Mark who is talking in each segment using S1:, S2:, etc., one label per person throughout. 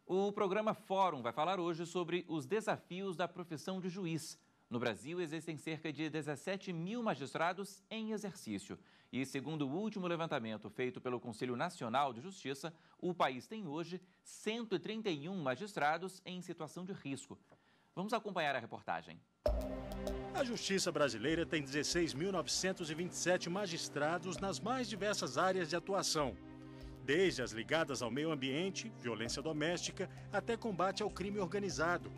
S1: O programa Fórum vai falar hoje sobre os desafios da profissão de juiz. No Brasil, existem cerca de 17 mil magistrados em exercício. E, segundo o último levantamento feito pelo Conselho Nacional de Justiça, o país tem hoje 131 magistrados em situação de risco. Vamos acompanhar a reportagem.
S2: A Justiça brasileira tem 16.927 magistrados nas mais diversas áreas de atuação, desde as ligadas ao meio ambiente, violência doméstica, até combate ao crime organizado.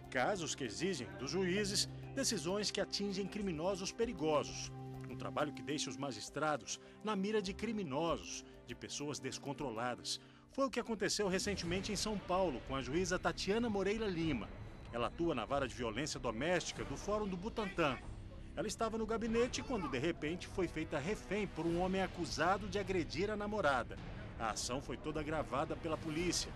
S2: Casos que exigem dos juízes decisões que atingem criminosos perigosos. Um trabalho que deixa os magistrados na mira de criminosos, de pessoas descontroladas. Foi o que aconteceu recentemente em São Paulo com a juíza Tatiana Moreira Lima. Ela atua na vara de violência doméstica do Fórum do Butantã. Ela estava no gabinete quando, de repente, foi feita refém por um homem acusado de agredir a namorada. A ação foi toda gravada pela polícia.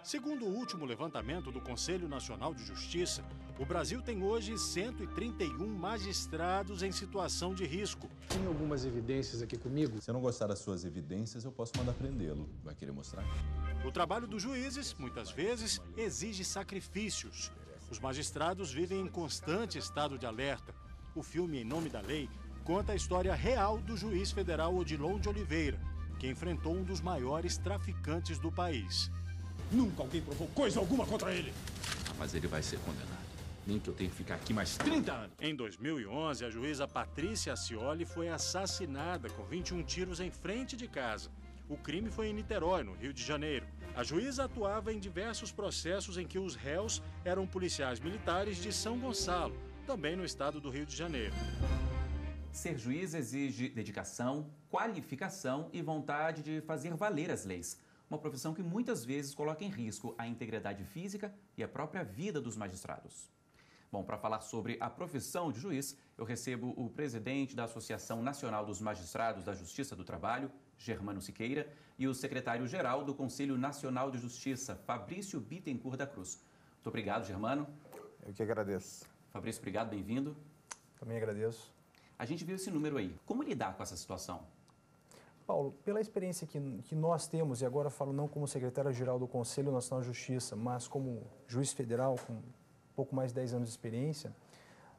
S2: Segundo o último levantamento do Conselho Nacional de Justiça, o Brasil tem hoje 131 magistrados em situação de risco.
S3: Tem algumas evidências aqui comigo?
S4: Se eu não gostar das suas evidências, eu posso mandar prendê-lo. Vai querer mostrar?
S2: O trabalho dos juízes, muitas vezes, exige sacrifícios. Os magistrados vivem em constante estado de alerta. O filme Em Nome da Lei conta a história real do juiz federal Odilon de Oliveira, que enfrentou um dos maiores traficantes do país.
S3: Nunca alguém provou coisa alguma contra ele.
S5: Mas ele vai ser condenado. Nem que eu tenha que ficar aqui mais 30 anos.
S2: Em 2011, a juíza Patrícia Ascioli foi assassinada com 21 tiros em frente de casa. O crime foi em Niterói, no Rio de Janeiro. A juíza atuava em diversos processos em que os réus eram policiais militares de São Gonçalo, também no estado do Rio de Janeiro.
S1: Ser juiz exige dedicação, qualificação e vontade de fazer valer as leis. Uma profissão que muitas vezes coloca em risco a integridade física e a própria vida dos magistrados. Bom, para falar sobre a profissão de juiz, eu recebo o presidente da Associação Nacional dos Magistrados da Justiça do Trabalho, Germano Siqueira, e o secretário-geral do Conselho Nacional de Justiça, Fabrício Bittencourt da Cruz. Muito obrigado, Germano.
S6: Eu que agradeço.
S1: Fabrício, obrigado, bem-vindo.
S6: Também agradeço.
S1: A gente viu esse número aí. Como lidar com essa situação?
S6: Paulo, pela experiência que nós temos, e agora falo não como secretário-geral do Conselho Nacional de Justiça, mas como juiz federal com pouco mais de 10 anos de experiência,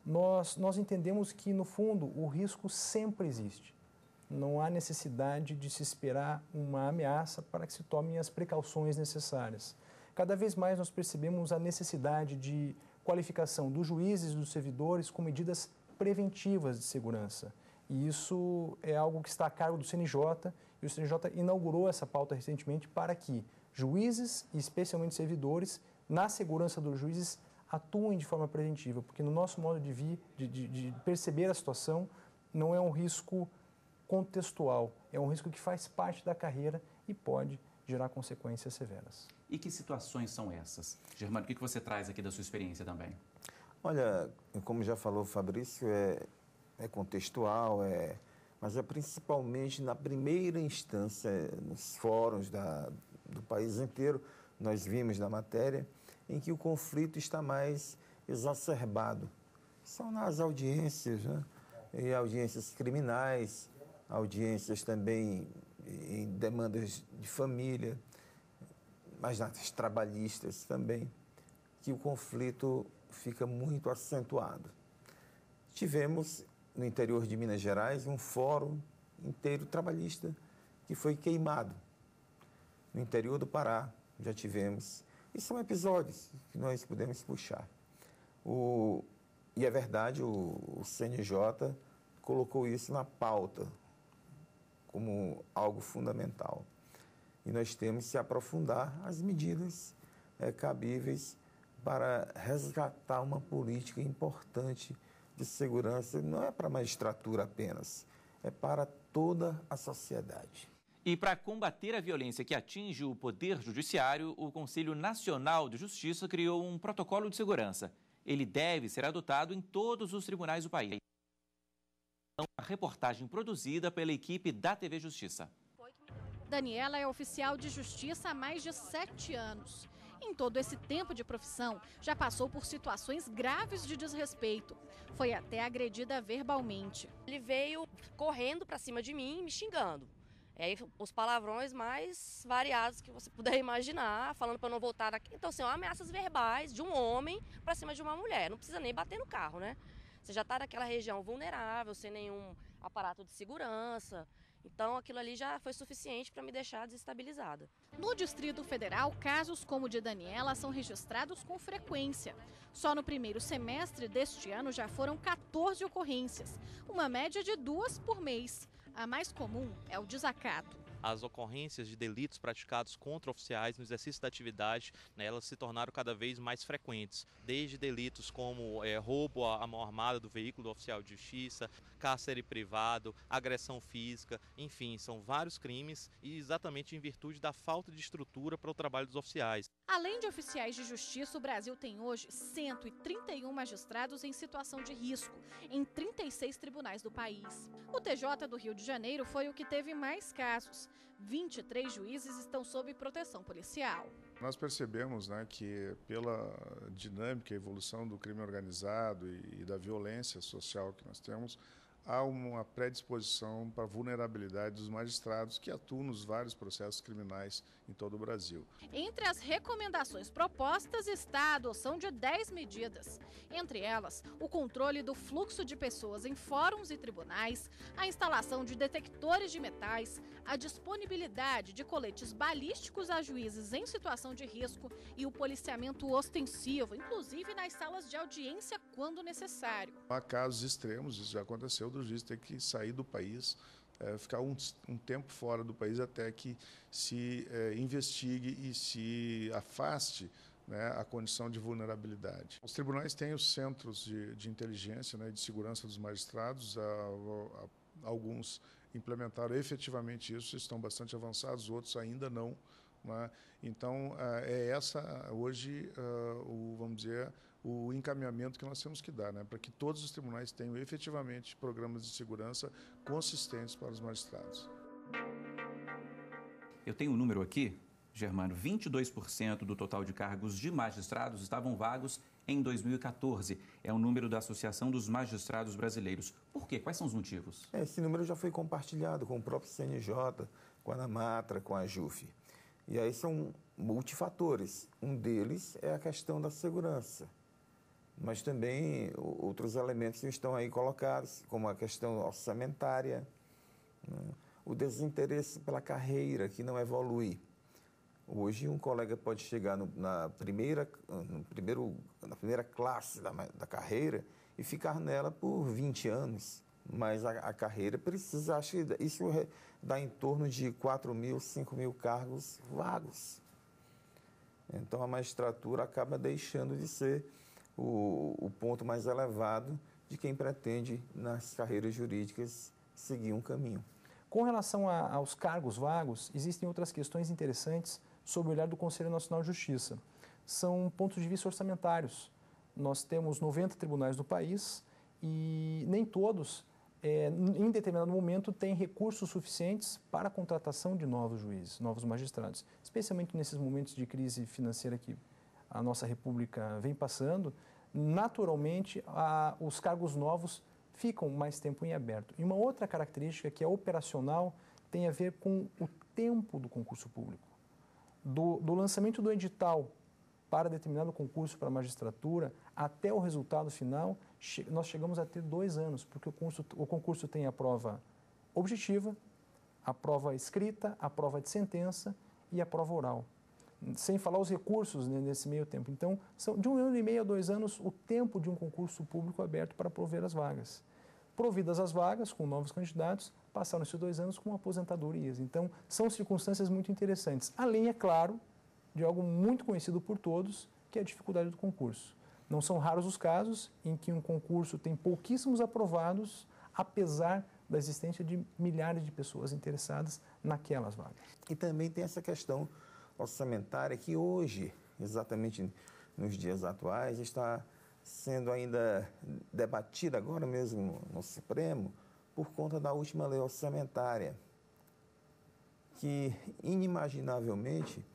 S6: nós entendemos que, no fundo, o risco sempre existe. Não há necessidade de se esperar uma ameaça para que se tomem as precauções necessárias. Cada vez mais nós percebemos a necessidade de qualificação dos juízes e dos servidores com medidas preventivas de segurança. E isso é algo que está a cargo do CNJ, e o CNJ inaugurou essa pauta recentemente para que juízes, e especialmente servidores, na segurança dos juízes, atuem de forma preventiva, porque no nosso modo de perceber a situação, não é um risco contextual, é um risco que faz parte da carreira e pode gerar consequências severas.
S1: E que situações são essas? Germano, o que você traz aqui da sua experiência também?
S7: Olha, como já falou o Fabrício, é contextual, mas é principalmente na primeira instância, nos fóruns do país inteiro, nós vimos na matéria, em que o conflito está mais exacerbado. São nas audiências, né? E audiências criminais, audiências também em demandas de família, mas nas trabalhistas também, que o conflito fica muito acentuado. Tivemos, no interior de Minas Gerais, um fórum inteiro trabalhista que foi queimado. No interior do Pará, já tivemos. E são episódios que nós podemos puxar. E é verdade, o CNJ colocou isso na pauta como algo fundamental. E nós temos que aprofundar as medidas cabíveis para resgatar uma política importante de segurança. Não é para a magistratura apenas, é para toda a sociedade.
S1: E para combater a violência que atinge o Poder Judiciário, o Conselho Nacional de Justiça criou um protocolo de segurança. Ele deve ser adotado em todos os tribunais do país. A reportagem produzida pela equipe da TV Justiça.
S8: Daniela é oficial de justiça há mais de 7 anos. Em todo esse tempo de profissão, já passou por situações graves de desrespeito. Foi até agredida verbalmente.
S9: Ele veio correndo para cima de mim, me xingando. Aí os palavrões mais variados que você puder imaginar, falando para não voltar daqui. Então, assim, ameaças verbais de um homem para cima de uma mulher. Não precisa nem bater no carro, né? Você já está naquela região vulnerável, sem nenhum aparato de segurança. Então, aquilo ali já foi suficiente para me deixar desestabilizada.
S8: No Distrito Federal, casos como o de Daniela são registrados com frequência. Só no primeiro semestre deste ano já foram 14 ocorrências, uma média de 2 por mês. A mais comum é o desacato.
S10: As ocorrências de delitos praticados contra oficiais no exercício da atividade, elas se tornaram cada vez mais frequentes. Desde delitos como roubo à mão armada do veículo do oficial de justiça, cárcere privado, agressão física, enfim, são vários crimes e exatamente em virtude da falta de estrutura para o trabalho dos oficiais.
S8: Além de oficiais de justiça, o Brasil tem hoje 131 magistrados em situação de risco, em 36 tribunais do país. O TJ do Rio de Janeiro foi o que teve mais casos. 23 juízes estão sob proteção policial.
S11: Nós percebemos, que pela dinâmica e evolução do crime organizado e da violência social que nós temos, há uma predisposição para a vulnerabilidade dos magistrados que atuam nos vários processos criminais em todo o Brasil.
S8: Entre as recomendações propostas está a adoção de 10 medidas. Entre elas, o controle do fluxo de pessoas em fóruns e tribunais, a instalação de detectores de metais, a disponibilidade de coletes balísticos a juízes em situação de risco e o policiamento ostensivo, inclusive nas salas de audiência quando necessário.
S11: Há casos extremos, isso já aconteceu, do juiz ter que sair do país, ficar um tempo fora do país até que se investigue e se afaste a condição de vulnerabilidade. Os tribunais têm os centros de inteligência, de segurança dos magistrados, alguns implementaram efetivamente isso, estão bastante avançados, outros ainda não. Então, hoje, vamos dizer, o encaminhamento que nós temos que dar, para que todos os tribunais tenham efetivamente programas de segurança consistentes para os magistrados.
S1: Eu tenho um número aqui, Germano, 22% do total de cargos de magistrados estavam vagos em 2014. É o número da Associação dos Magistrados Brasileiros. Por quê? Quais são os motivos?
S7: Esse número já foi compartilhado com o próprio CNJ, com a ANAMATRA, com a JUF. E aí são multifatores. Um deles é a questão da segurança. Mas também outros elementos que estão aí colocados, como a questão orçamentária, o desinteresse pela carreira, que não evolui. Hoje, um colega pode chegar na primeira classe da carreira e ficar nela por 20 anos. Mas a carreira precisa, acho que isso dá em torno de 4 mil, 5 mil cargos vagos. Então, a magistratura acaba deixando de ser o ponto mais elevado de quem pretende, nas carreiras jurídicas, seguir um caminho.
S6: Com relação aos cargos vagos, existem outras questões interessantes sob o olhar do Conselho Nacional de Justiça. São pontos de vista orçamentários. Nós temos 90 tribunais no país e nem todos, em determinado momento, têm recursos suficientes para a contratação de novos juízes, novos magistrados. Especialmente nesses momentos de crise financeira que a nossa República vem passando, naturalmente, os cargos novos ficam mais tempo em aberto. E uma outra característica que é operacional tem a ver com o tempo do concurso público. Do lançamento do edital para determinado concurso para a magistratura até o resultado final, nós chegamos a ter 2 anos, porque o concurso tem a prova objetiva, a prova escrita, a prova de sentença e a prova oral. Sem falar os recursos nesse meio tempo. Então, são de 1 ano e meio a 2 anos o tempo de um concurso público aberto para prover as vagas. Providas as vagas, com novos candidatos, passaram esses 2 anos com aposentadorias. Então, são circunstâncias muito interessantes. Além, é claro, de algo muito conhecido por todos, que é a dificuldade do concurso. Não são raros os casos em que um concurso tem pouquíssimos aprovados, apesar da existência de milhares de pessoas interessadas naquelas vagas.
S7: E também tem essa questão orçamentária que hoje, exatamente nos dias atuais, está sendo ainda debatida agora mesmo no Supremo por conta da última lei orçamentária, que inimaginavelmente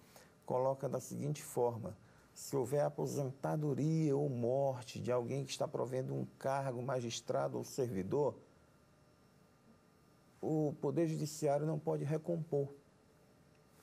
S7: coloca da seguinte forma: se houver aposentadoria ou morte de alguém que está provendo um cargo, magistrado ou servidor, o Poder Judiciário não pode recompor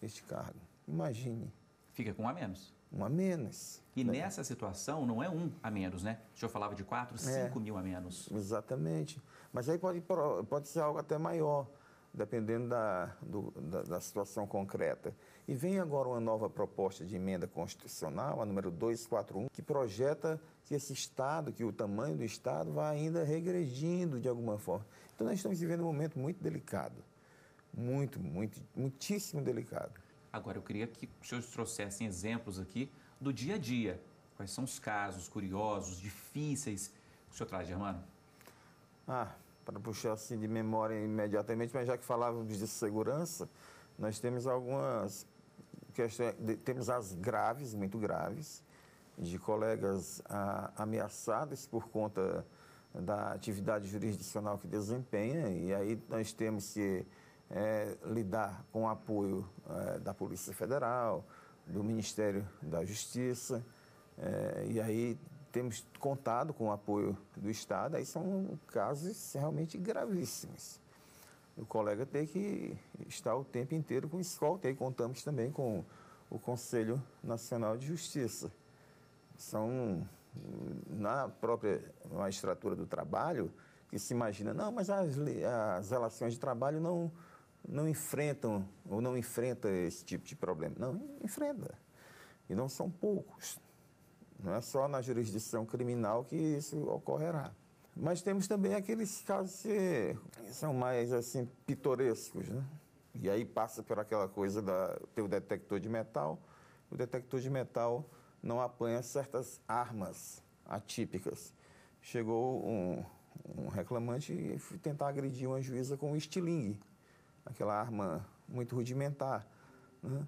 S7: este cargo. Imagine.
S1: Fica com um a menos.
S7: Um a menos.
S1: E nessa situação não é um a menos, né? O senhor falava de 4, 5 mil a menos.
S7: Exatamente. Mas aí pode ser algo até maior, dependendo da situação concreta. E vem agora uma nova proposta de emenda constitucional, a número 241, que projeta que esse Estado, que o tamanho do Estado vai ainda regredindo de alguma forma. Então nós estamos vivendo um momento muito delicado. Muitíssimo delicado.
S1: Agora, eu queria que os senhores trouxessem exemplos aqui do dia a dia. Quais são os casos curiosos, difíceis que o senhor traz, Germano?
S7: Para puxar assim de memória imediatamente, mas já que falávamos de segurança, nós temos algumas questões, temos as graves, muito graves, de colegas ameaçados por conta da atividade jurisdicional que desempenha, e aí nós temos que lidar com o apoio da Polícia Federal, do Ministério da Justiça, e aí temos contado com o apoio do Estado. Aí são casos realmente gravíssimos. O colega tem que estar o tempo inteiro com escolta, e aí contamos também com o Conselho Nacional de Justiça. São, na própria magistratura do trabalho, que se imagina, não, mas as relações de trabalho não enfrentam ou não enfrenta esse tipo de problema. Não, enfrenta. E não são poucos. Não é só na jurisdição criminal que isso ocorrerá. Mas temos também aqueles casos que são mais assim pitorescos, né? E aí passa por aquela coisa ter o detector de metal. O detector de metal não apanha certas armas atípicas. Chegou um reclamante e foi tentar agredir uma juíza com um estilingue, aquela arma muito rudimentar, né?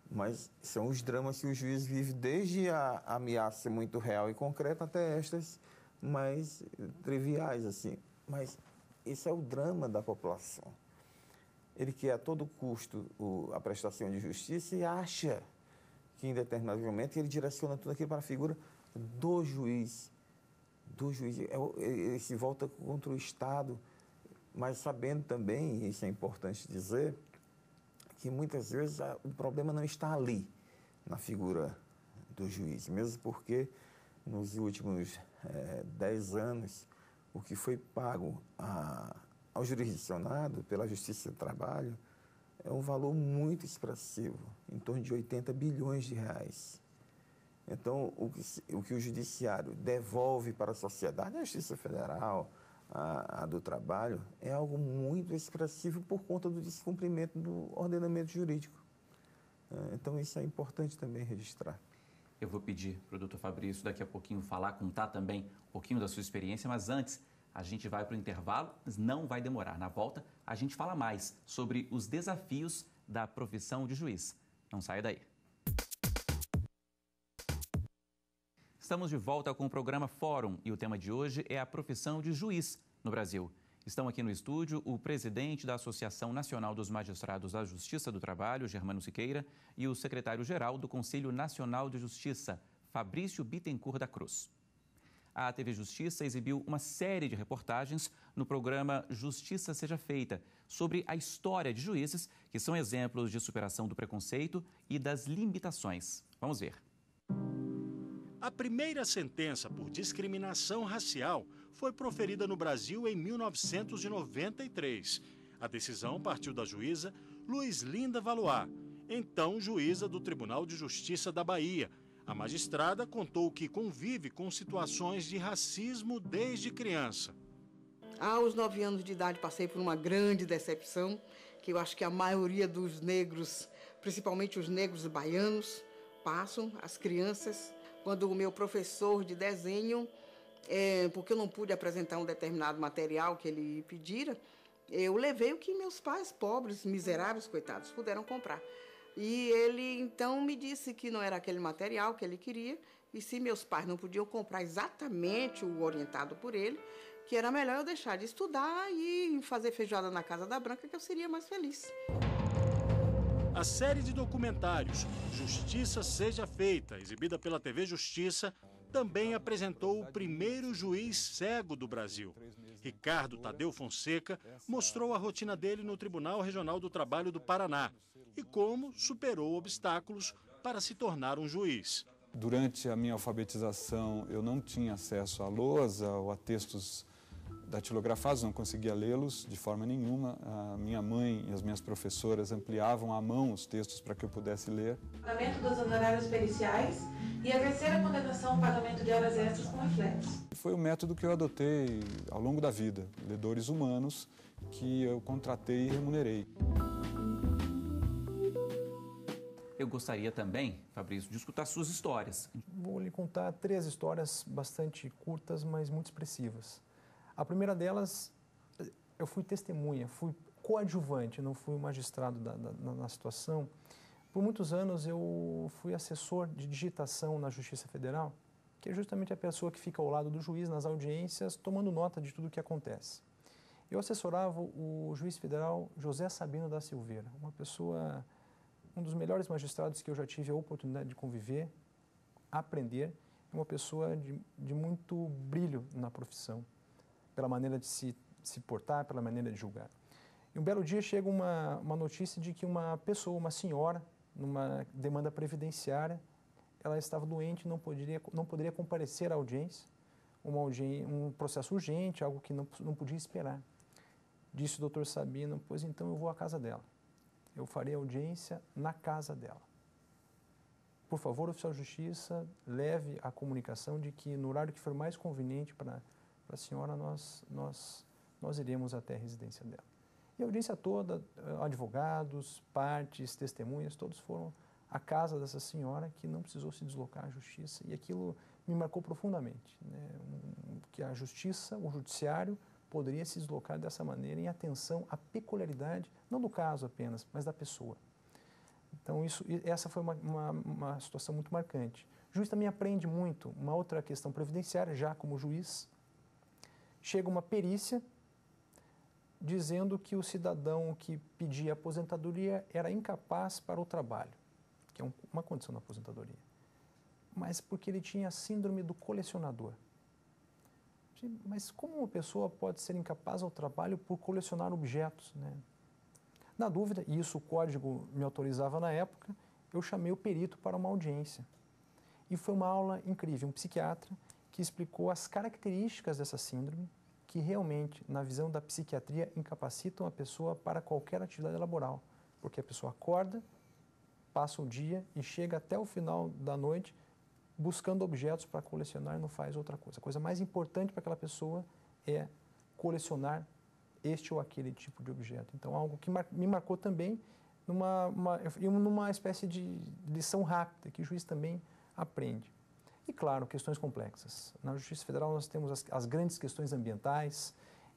S7: Mas são os dramas que o juiz vive, desde a ameaça muito real e concreta até estas mais triviais, assim. Mas esse é o drama da população. Ele quer a todo custo a prestação de justiça e acha que em determinado momento ele direciona tudo aquilo para a figura do juiz. Ele se volta contra o Estado, mas sabendo também, e isso é importante dizer, que muitas vezes o problema não está ali, na figura do juiz, mesmo porque nos últimos 10 anos, o que foi pago ao jurisdicionado pela Justiça do Trabalho é um valor muito expressivo, em torno de 80 bilhões de reais. Então, o que o Judiciário devolve para a sociedade, a Justiça Federal, a do Trabalho, é algo muito expressivo por conta do descumprimento do ordenamento jurídico. Então, isso é importante também registrar.
S1: Eu vou pedir para o doutor Fabrício daqui a pouquinho contar também um pouquinho da sua experiência, mas antes a gente vai para o intervalo, mas não vai demorar. Na volta, a gente fala mais sobre os desafios da profissão de juiz. Não saia daí. Estamos de volta com o programa Fórum e o tema de hoje é a profissão de juiz no Brasil. Estão aqui no estúdio o presidente da Associação Nacional dos Magistrados da Justiça do Trabalho, Germano Siqueira, e o secretário-geral do Conselho Nacional de Justiça, Fabrício Bittencourt da Cruz. A TV Justiça exibiu uma série de reportagens no programa Justiça Seja Feita, sobre a história de juízes que são exemplos de superação do preconceito e das limitações. Vamos ver.
S2: A primeira sentença por discriminação racial foi proferida no Brasil em 1993. A decisão partiu da juíza Luizlinda Valois, então juíza do Tribunal de Justiça da Bahia. A magistrada contou que convive com situações de racismo desde criança.
S12: Aos 9 anos de idade passei por uma grande decepção, que eu acho que a maioria dos negros, principalmente os negros baianos, passam, as crianças. Quando o meu professor de desenho, porque eu não pude apresentar um determinado material que ele pedira, eu levei o que meus pais, pobres, miseráveis, coitados, puderam comprar. E ele, então, me disse que não era aquele material que ele queria, e se meus pais não podiam comprar exatamente o orientado por ele, que era melhor eu deixar de estudar e fazer feijoada na Casa da Branca, que eu seria mais feliz.
S2: A série de documentários Justiça Seja Feita, exibida pela TV Justiça, também apresentou o primeiro juiz cego do Brasil. Ricardo Tadeu Fonseca mostrou a rotina dele no Tribunal Regional do Trabalho do Paraná e como superou obstáculos para se tornar um juiz.
S13: Durante a minha alfabetização, eu não tinha acesso à lousa ou a textos datilografados, não conseguia lê-los de forma nenhuma. A minha mãe e as minhas professoras ampliavam à mão os textos para que eu pudesse ler.
S14: Pagamento dos honorários periciais e a terceira condenação ao pagamento de horas extras com reflexo.
S13: Foi o método que eu adotei ao longo da vida, ledores humanos que eu contratei e remunerei.
S1: Eu gostaria também, Fabrício, de escutar suas histórias.
S6: Vou lhe contar 3 histórias bastante curtas, mas muito expressivas. A primeira delas, eu fui testemunha, fui coadjuvante, não fui o magistrado na situação. Por muitos anos eu fui assessor de digitação na Justiça Federal, que é justamente a pessoa que fica ao lado do juiz nas audiências, tomando nota de tudo o que acontece. Eu assessorava o juiz federal José Sabino da Silveira, uma pessoa, um dos melhores magistrados que eu já tive a oportunidade de conviver, aprender, uma pessoa de muito brilho na profissão, pela maneira de se portar, pela maneira de julgar. E um belo dia chega uma notícia de que uma pessoa, uma senhora, numa demanda previdenciária, ela estava doente e não poderia comparecer à audiência, um processo urgente, algo que não podia esperar. Disse o doutor Sabino, pois então eu vou à casa dela. Eu farei audiência na casa dela. Por favor, oficial de justiça, leve a comunicação de que no horário que for mais conveniente para a senhora, nós iremos até a residência dela. E a audiência toda, advogados, partes, testemunhas, todos foram à casa dessa senhora que não precisou se deslocar à justiça. E aquilo me marcou profundamente, né? Que a justiça, o judiciário, poderia se deslocar dessa maneira em atenção à peculiaridade, não do caso apenas, mas da pessoa. Então, essa foi uma situação muito marcante. O juiz também aprende muito. Uma outra questão previdenciária, já como juiz, chega uma perícia dizendo que o cidadão que pedia aposentadoria era incapaz para o trabalho, que é uma condição da aposentadoria, mas porque ele tinha a síndrome do colecionador. Mas como uma pessoa pode ser incapaz ao trabalho por colecionar objetos, né? Na dúvida, e isso o código me autorizava na época, eu chamei o perito para uma audiência. E foi uma aula incrível, um psiquiatra que explicou as características dessa síndrome, que realmente, na visão da psiquiatria, incapacitam a pessoa para qualquer atividade laboral. Porque a pessoa acorda, passa o dia e chega até o final da noite buscando objetos para colecionar e não faz outra coisa. A coisa mais importante para aquela pessoa é colecionar este ou aquele tipo de objeto. Então, algo que me marcou também numa espécie de lição rápida, que o juiz também aprende. E, claro, questões complexas. Na Justiça Federal nós temos as grandes questões ambientais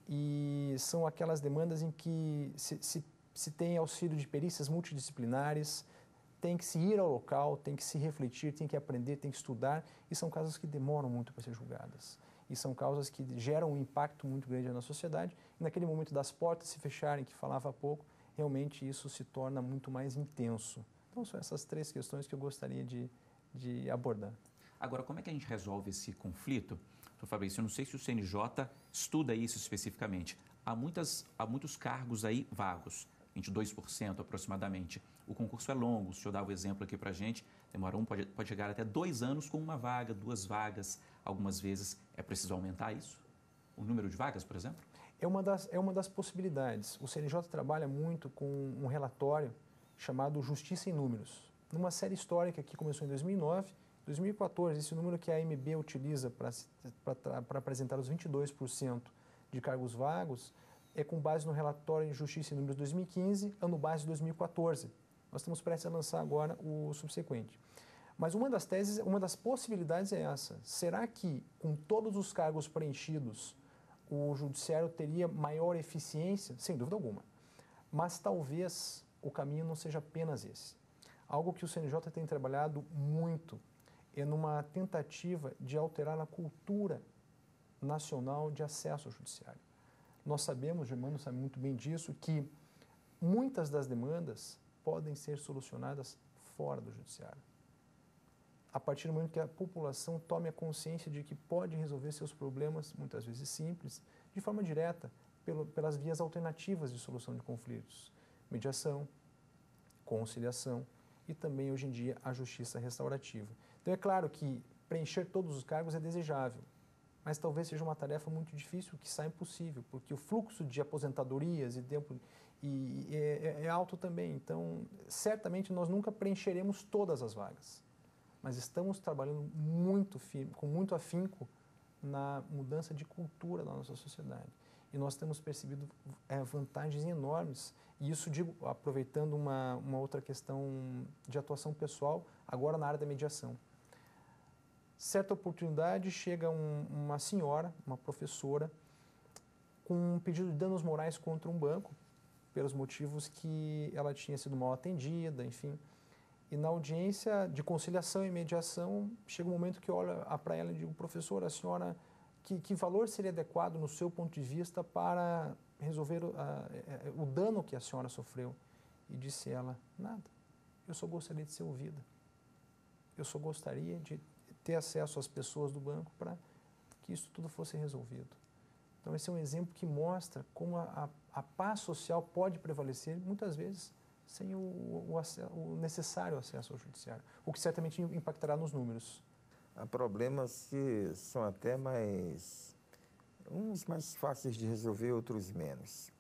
S6: e são aquelas demandas em que se tem auxílio de perícias multidisciplinares, tem que se ir ao local, tem que se refletir, tem que aprender, tem que estudar, e são causas que demoram muito para ser julgadas. E são causas que geram um impacto muito grande na sociedade. E naquele momento das portas se fecharem, que falava há pouco, realmente isso se torna muito mais intenso. Então, são essas 3 questões que eu gostaria de abordar.
S1: Agora, como é que a gente resolve esse conflito? Doutor Fabrício, eu não sei se o CNJ estuda isso especificamente. Há muitos cargos aí vagos, 22% aproximadamente. O concurso é longo, o senhor dá o exemplo aqui para a gente, demora pode chegar até 2 anos com uma vaga, 2 vagas, algumas vezes. É preciso aumentar isso? O número de vagas, por exemplo?
S6: É uma das possibilidades. O CNJ trabalha muito com um relatório chamado Justiça em Números. Numa série histórica que começou em 2009, 2014, esse número que a AMB utiliza para apresentar os 22% de cargos vagos é com base no relatório de Justiça em Números 2015, ano base de 2014. Nós estamos prestes a lançar agora o subsequente. Mas uma das possibilidades é essa. Será que, com todos os cargos preenchidos, o judiciário teria maior eficiência? Sem dúvida alguma. Mas talvez o caminho não seja apenas esse. Algo que o CNJ tem trabalhado muito é numa tentativa de alterar a cultura nacional de acesso ao judiciário. Nós sabemos, o Germano sabe muito bem disso, que muitas das demandas podem ser solucionadas fora do judiciário. a partir do momento que a população tome a consciência de que pode resolver seus problemas, muitas vezes simples, de forma direta, pelas vias alternativas de solução de conflitos, mediação, conciliação e também, hoje em dia, a justiça restaurativa. Então, é claro que preencher todos os cargos é desejável, mas talvez seja uma tarefa muito difícil, que sai impossível, porque o fluxo de aposentadorias é alto também. Então, certamente nós nunca preencheremos todas as vagas, mas estamos trabalhando muito firme, com muito afinco na mudança de cultura da nossa sociedade. E nós temos percebido vantagens enormes, e isso digo aproveitando uma outra questão de atuação pessoal, agora na área da mediação. Certa oportunidade chega uma senhora, uma professora, com um pedido de danos morais contra um banco, pelos motivos que ela tinha sido mal atendida, enfim. E na audiência de conciliação e mediação, chega um momento que eu olho para ela e digo: professora, a senhora, que valor seria adequado no seu ponto de vista para resolver o dano que a senhora sofreu? E disse ela: nada, eu só gostaria de ser ouvida. Eu só gostaria de ter acesso às pessoas do banco para que isso tudo fosse resolvido. Então, esse é um exemplo que mostra como a paz social pode prevalecer, muitas vezes, sem o necessário acesso ao judiciário, o que certamente impactará nos números.
S7: Há problemas que são até uns mais fáceis de resolver, outros menos.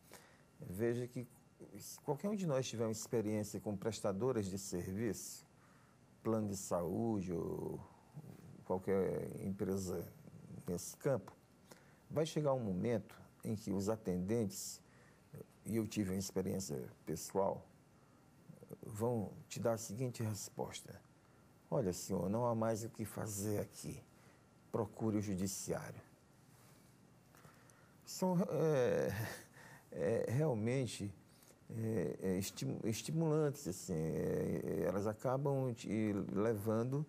S7: Veja que se qualquer um de nós tiver uma experiência com prestadoras de serviço, plano de saúde ou qualquer empresa nesse campo, vai chegar um momento em que os atendentes, e eu tive uma experiência pessoal, vão te dar a seguinte resposta: olha, senhor, não há mais o que fazer aqui, procure o judiciário. São realmente estimulantes, assim, elas acabam te levando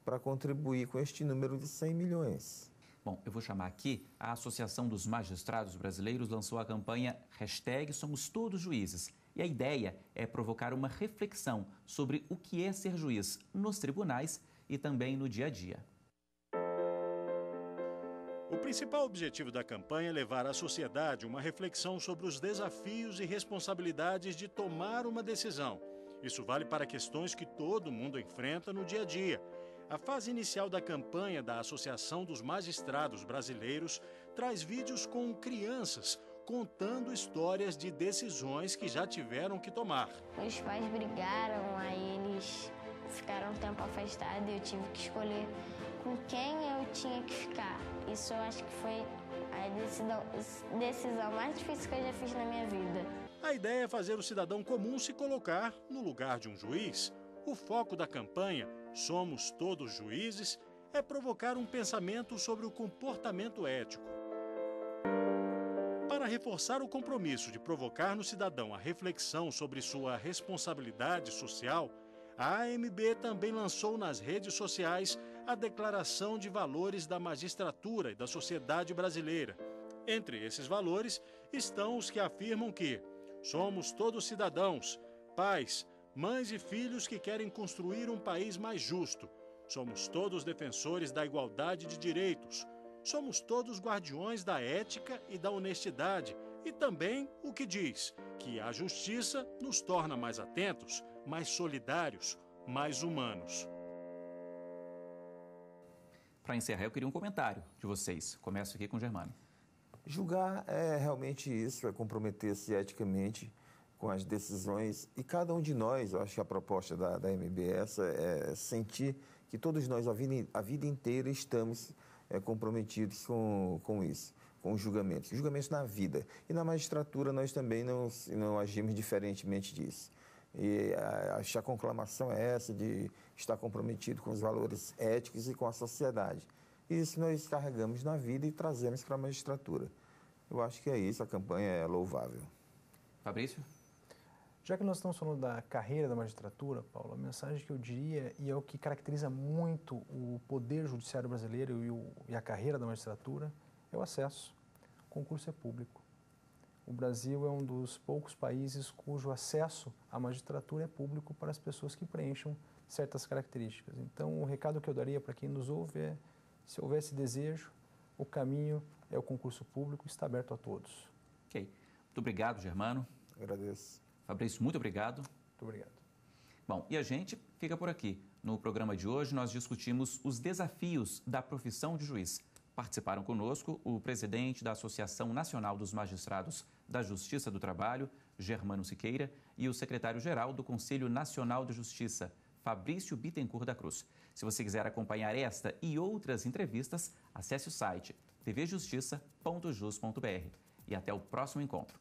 S7: para contribuir com este número de 100 milhões.
S1: Bom, eu vou chamar aqui, a Associação dos Magistrados Brasileiros lançou a campanha #SomosTodosJuízes. E a ideia é provocar uma reflexão sobre o que é ser juiz nos tribunais e também no dia a dia.
S2: O principal objetivo da campanha é levar à sociedade uma reflexão sobre os desafios e responsabilidades de tomar uma decisão. Isso vale para questões que todo mundo enfrenta no dia a dia. A fase inicial da campanha da Associação dos Magistrados Brasileiros traz vídeos com crianças contando histórias de decisões que já tiveram que tomar.
S15: Meus pais brigaram, aí eles ficaram um tempo afastados e eu tive que escolher com quem eu tinha que ficar. Isso eu acho que foi a decisão mais difícil que eu já fiz na minha vida.
S2: A ideia é fazer o cidadão comum se colocar no lugar de um juiz. O foco da campanha Somos Todos Juízes é provocar um pensamento sobre o comportamento ético. Para reforçar o compromisso de provocar no cidadão a reflexão sobre sua responsabilidade social, a AMB também lançou nas redes sociais a Declaração de Valores da Magistratura e da Sociedade Brasileira. Entre esses valores estão os que afirmam que somos todos cidadãos, pais, mães e filhos que querem construir um país mais justo. Somos todos defensores da igualdade de direitos. Somos todos guardiões da ética e da honestidade. E também o que diz que a justiça nos torna mais atentos, mais solidários, mais humanos.
S1: Para encerrar, eu queria um comentário de vocês. Começo aqui com o Germano.
S7: Julgar é realmente isso, é comprometer-se eticamente com as decisões. E cada um de nós, eu acho que a proposta da MBS é sentir que todos nós, a vida inteira, estamos comprometidos com isso, com os julgamentos. Julgamentos na vida. E na magistratura nós também não agimos diferentemente disso. E acho que a conclamação é essa, de estar comprometido com os valores éticos e com a sociedade. Isso nós carregamos na vida e trazemos para a magistratura. Eu acho que é isso, a campanha é louvável.
S1: Fabrício?
S6: Já que nós estamos falando da carreira da magistratura, Paulo, a mensagem que eu diria, e é o que caracteriza muito o poder judiciário brasileiro e a carreira da magistratura, é o acesso. O concurso é público. O Brasil é um dos poucos países cujo acesso à magistratura é público para as pessoas que preencham certas características. Então, o recado que eu daria para quem nos ouve é, se houvesse desejo, o caminho é o concurso público, está aberto a todos.
S1: Ok. Muito obrigado, Germano.
S7: Agradeço.
S1: Fabrício, muito obrigado.
S6: Muito obrigado.
S1: Bom, e a gente fica por aqui. No programa de hoje, nós discutimos os desafios da profissão de juiz. Participaram conosco o presidente da Associação Nacional dos Magistrados da Justiça do Trabalho, Germano Siqueira, e o secretário-geral do Conselho Nacional de Justiça, Fabrício Bittencourt da Cruz. Se você quiser acompanhar esta e outras entrevistas, acesse o site tvjustiça.jus.br. E até o próximo encontro.